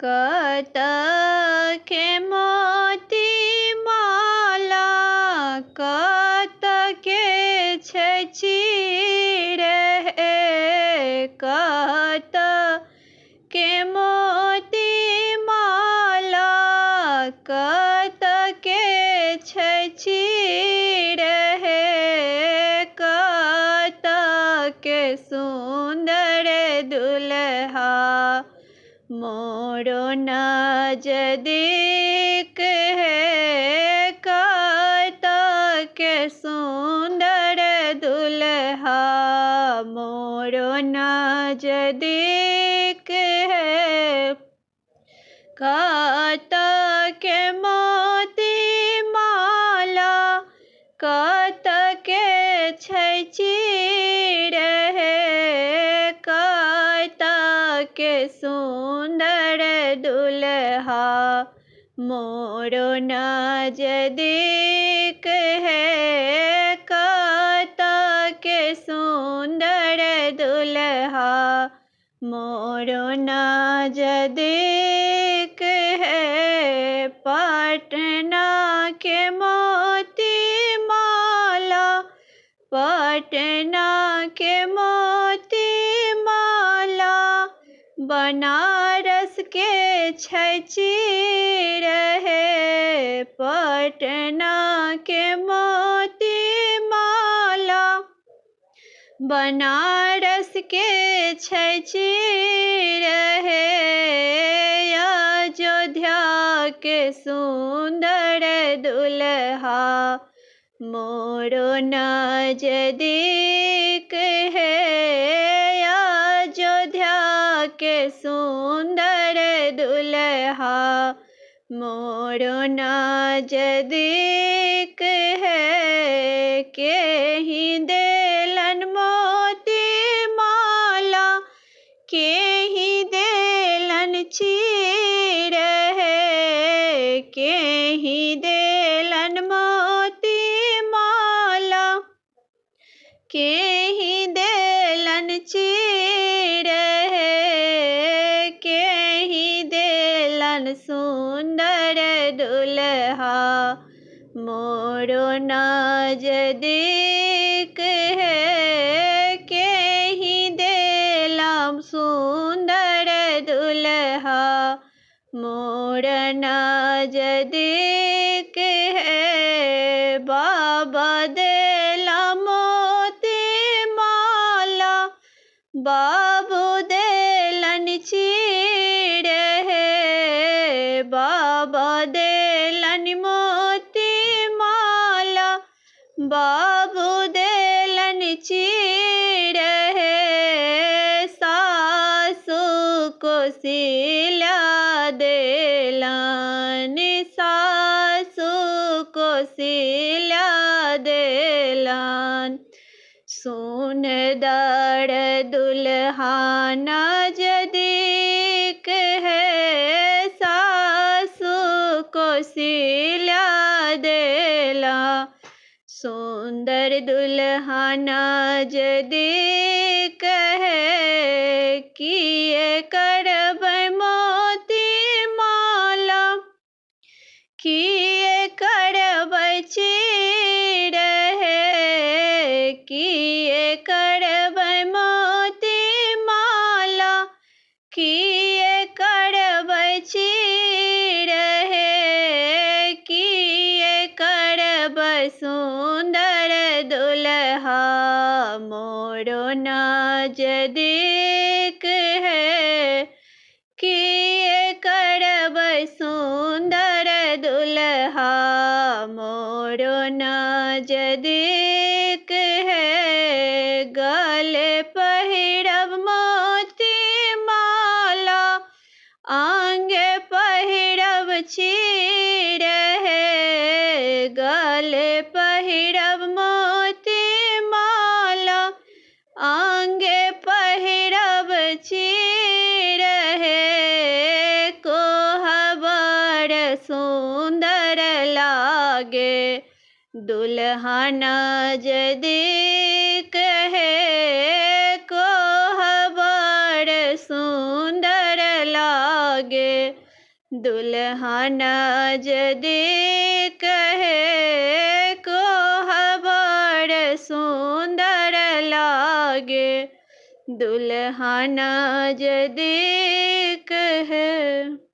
कतके मोती माला कतके छै चिड़ै कतके मोती माला कतके छै चिड़ै कतके सुन्दर दुल्हा मोरो नजदीक है कतके सुन्दर दुल्हा मोरो नजदीक है कतके मोती माला कतके छै चिड़ै कतके सुन्दर दुल्हा मोरो नजदीक है कतके सुन्दर दुल्हा मोरो नजदीक है पटना के मोती माला पटना के मोती माला बनारस के छै चिड़ै पटना के मोती माला बनारस के छै चिड़ै अयोध्या के सुन्दर दुल्हा मोरो नजदीक है अयोध्या के सुन्दर दुल्हा मोरो नजदीक है केहि देलन मोती माला केहि देलन चिड़ै केहि देलन मोती माला केहि देलन चिड़ै केहि देलन सुन्दर दुल्हा मोरो नजदीक है केहि देलम सुन्दर दुल्हा मोर नजदीक है बाबा देला मोती माला बाबू देलन चिड़ै बाबा देलन मोती माला बाबू देलन चिड़ै सासु कोसिला देलन सासु कोसिला देलन सुन्दर दुल्हा नजदीक है सासु कोसिला देला सुन्दर दुल्हा नजदीक है किए करबै मोती माला किए करबै चिड़ै किए करबै मोती माला किए करबै चिड़ै किए करबै सुन्दर दुल्हा मोरो नजदीक है किए करबै सुन्दर दुल्हा मोरो नजदीक है गले पहिरब मोती माला आंगे पहिरब चिड़ै गले पहिरब मोती माला आंगे पहिरब चिड़ै कोहबर सुन्दर लागे दुल्हा नजदीक है कोहबर सुन्दर लागे दुल्हन जदि कहे को बड़ सुंदर लागे, दुल्हन जदि कहे।